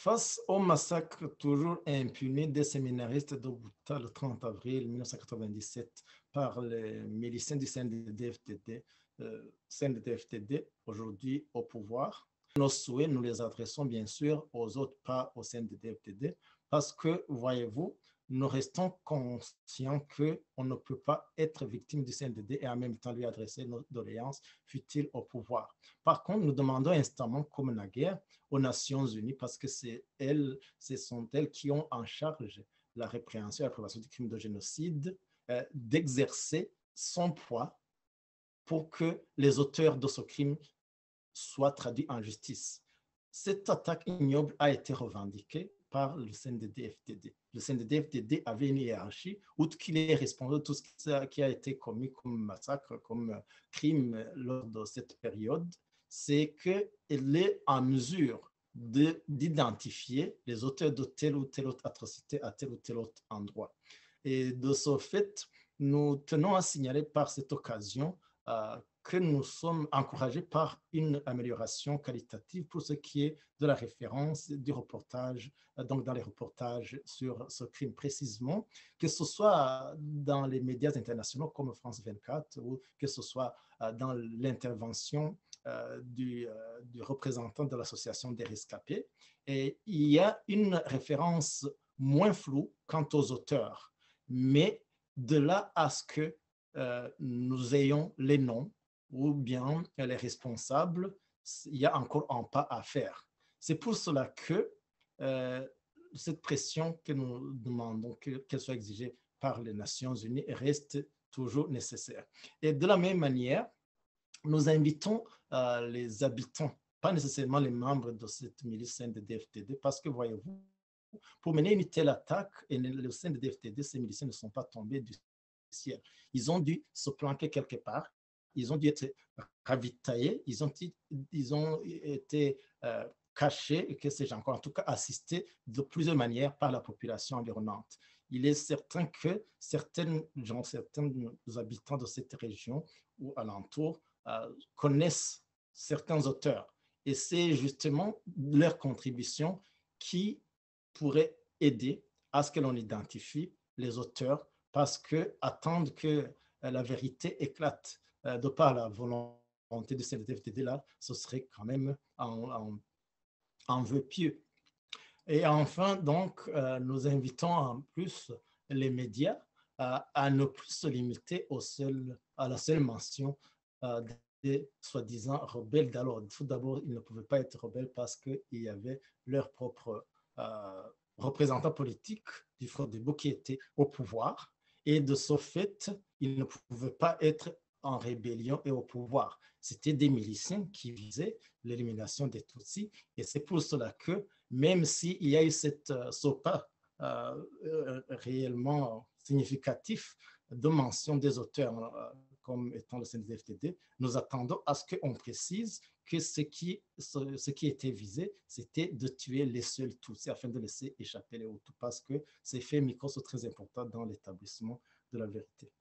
Face au massacre toujours impuni des séminaristes de Ghouta le 30 avril 1997 par les miliciens du CNDD-FDD, aujourd'hui au pouvoir, nos souhaits, nous les adressons bien sûr aux autres, pas au CNDD-FDD, parce que, voyez-vous, nous restons conscients qu'on ne peut pas être victime du CNDD et en même temps lui adresser nos doléances, fut-il au pouvoir. Par contre, nous demandons instamment, comme naguère, aux Nations Unies, parce que ce sont elles qui ont en charge la répréhension et la prévention du crime de génocide, d'exercer son poids pour que les auteurs de ce crime soient traduits en justice. Cette attaque ignoble a été revendiquée par le CNDD-FDD. Le CNDD-FDD avait une hiérarchie, outre qu'il est responsable de tout ce qui a été commis comme massacre, comme crime lors de cette période, c'est qu'il est en mesure d'identifier les auteurs de telle ou telle autre atrocité à tel ou tel autre endroit. Et de ce fait, nous tenons à signaler par cette occasion que nous sommes encouragés par une amélioration qualitative pour ce qui est de la référence du reportage, donc dans les reportages sur ce crime précisément, que ce soit dans les médias internationaux comme France 24 ou que ce soit dans l'intervention du représentant de l'association des rescapés. Et il y a une référence moins floue quant aux auteurs, mais de là à ce que nous ayons les noms ou bien les responsables, il y a encore un pas à faire. C'est pour cela que cette pression que nous demandons qu'elle soit exigée par les Nations Unies reste toujours nécessaire. Et de la même manière, nous invitons les habitants, pas nécessairement les membres de cette milice CNDD-FDD, parce que voyez-vous, pour mener une telle attaque, et le CNDD-FDD, ces miliciens ne sont pas tombés du ciel. Ils ont dû se planquer quelque part, ils ont dû être ravitaillés, ils ont été cachés, et que sais-je encore, en tout cas assistés de plusieurs manières par la population environnante. Il est certain que certains habitants de cette région ou alentour connaissent certains auteurs. Et c'est justement leur contribution qui pourrait aider à ce que l'on identifie les auteurs, parce que attendre que la vérité éclate de par la volonté du CNDD-FDD, là, ce serait quand même en vœu pieux. Et enfin, donc, nous invitons en plus les médias à ne plus se limiter à la seule mention des soi-disant rebelles. Alors, tout d'abord, ils ne pouvaient pas être rebelles parce qu'il y avait leur propre représentants politiques du Front Debout qui étaient au pouvoir. Et de ce fait, ils ne pouvaient pas être en rébellion et au pouvoir. C'était des miliciens qui visaient l'élimination des Tutsis. Et c'est pour cela que, même s'il y a eu ce pas réellement significatif de mention des auteurs comme étant le CNDD-FDD, nous attendons à ce qu'on précise que ce qui était visé, c'était de tuer les seuls Tutsis afin de laisser échapper les Hutus, parce que ces faits micros sont très importants dans l'établissement de la vérité.